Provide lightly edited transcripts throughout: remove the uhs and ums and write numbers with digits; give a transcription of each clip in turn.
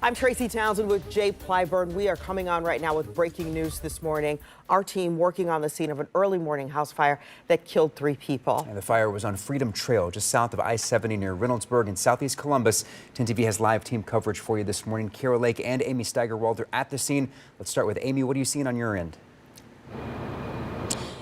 I'm Tracy Townsend with Jay Plyburn. We are coming on right now with breaking news this morning. Our team working on the scene of an early morning house fire that killed 3 people. And the fire was on Freedom Trail, just south of I-70 near Reynoldsburg in southeast Columbus. 10 TV has live team coverage for you this morning. Kara Lake and Amy Steigerwalder at the scene. Let's start with Amy. What are you seeing on your end?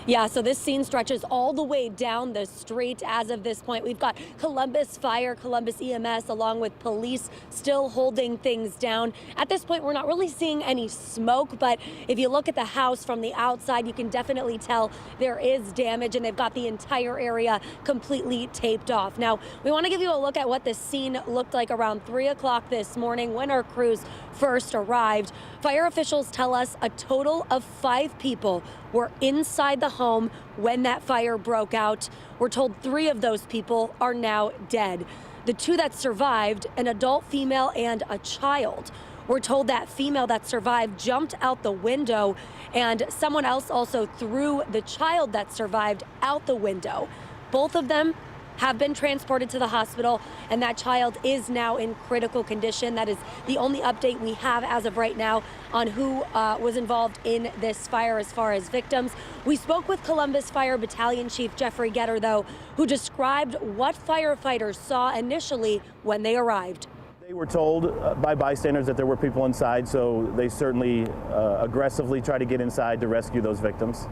Yeah, so this scene stretches all the way down the street. As of this point, we've got Columbus Fire, Columbus EMS, along with police still holding things down. At this point, we're not really seeing any smoke, but if you look at the house from the outside, you can definitely tell there is damage, and they've got the entire area completely taped off. Now, we want to give you a look at what the scene looked like around 3 o'clock this morning when our crews first arrived. Fire officials tell us a total of 5 people were inside the home when that fire broke out. We're told 3 of those people are now dead. The 2 that survived, an adult female and a child. We're told that female that survived jumped out the window, and someone else also threw the child that survived out the window. Both of them have been transported to the hospital, and that child is now in critical condition. That is the only update we have as of right now on who was involved in this fire as far as victims. We spoke with Columbus Fire Battalion Chief Jeffrey Getter, though, who described what firefighters saw initially when they arrived. They were told by bystanders that there were people inside, so they certainly aggressively tried to get inside to rescue those victims.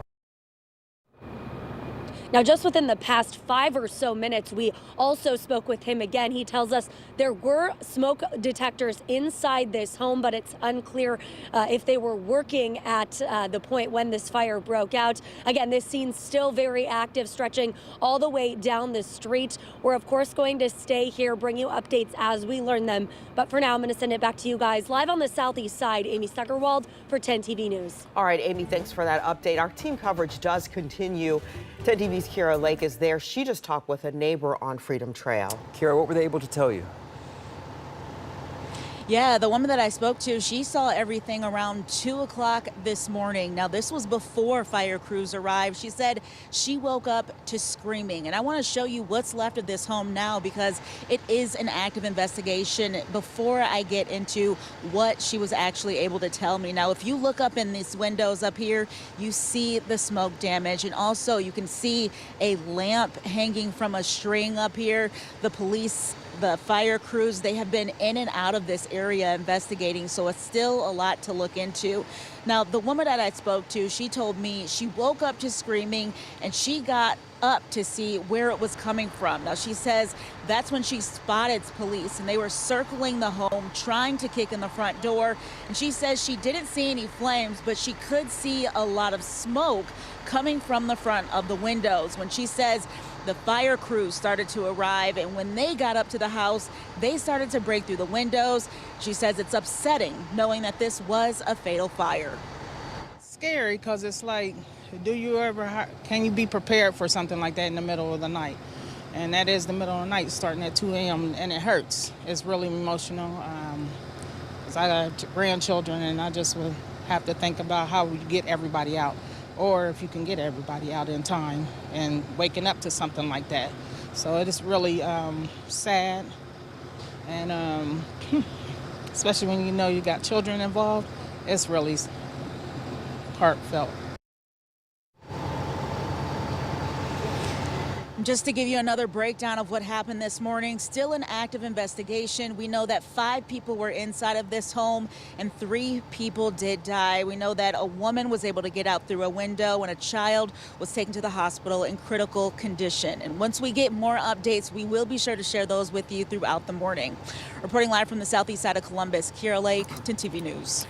Now, just within the past 5 or so minutes, we also spoke with him again. He tells us there were smoke detectors inside this home, but it's unclear if they were working at the point when this fire broke out. Again, this scene's still very active, stretching all the way down the street. We're, of course, going to stay here, bring you updates as we learn them. But for now, I'm going to send it back to you guys. Live on the southeast side, Amy Steigerwald for 10 TV News. All right, Amy, thanks for that update. Our team coverage does continue. 10 TV's Kara Lake is there. She just talked with a neighbor on Freedom Trail. Kara, what were they able to tell you? Yeah, the woman that I spoke to, she saw everything around 2 o'clock this morning. Now, this was before fire crews arrived. She said she woke up to screaming. And I want to show you what's left of this home now, because it is an active investigation before I get into what she was actually able to tell me. Now, if you look up in these windows up here, you see the smoke damage. And also you can see a lamp hanging from a string up here. The police, the fire crews, they have been in and out of this area investigating, so it's still a lot to look into. Now, the woman that I spoke to, she told me she woke up to screaming and she got up to see where it was coming from. Now, she says that's when she spotted police, and they were circling the home trying to kick in the front door. And she says she didn't see any flames, but she could see a lot of smoke coming from the front of the windows. When she says the fire crews started to arrive, and when they got up to the house, they started to break through the windows. She says it's upsetting knowing that this was a fatal fire. Scary, because it's like, can you be prepared for something like that in the middle of the night? And that is the middle of the night, starting at 2 a.m., and it hurts. It's really emotional. 'Cause I got grandchildren, and I just would have to think about how we get everybody out, or if you can get everybody out in time, and waking up to something like that. So it is really sad, and especially when you know you got children involved, it's really heartfelt. Just to give you another breakdown of what happened this morning, still an active investigation. We know that 5 people were inside of this home and 3 people did die. We know that a woman was able to get out through a window and a child was taken to the hospital in critical condition. And once we get more updates, we will be sure to share those with you throughout the morning. Reporting live from the southeast side of Columbus, Kara Lake, 10 TV News.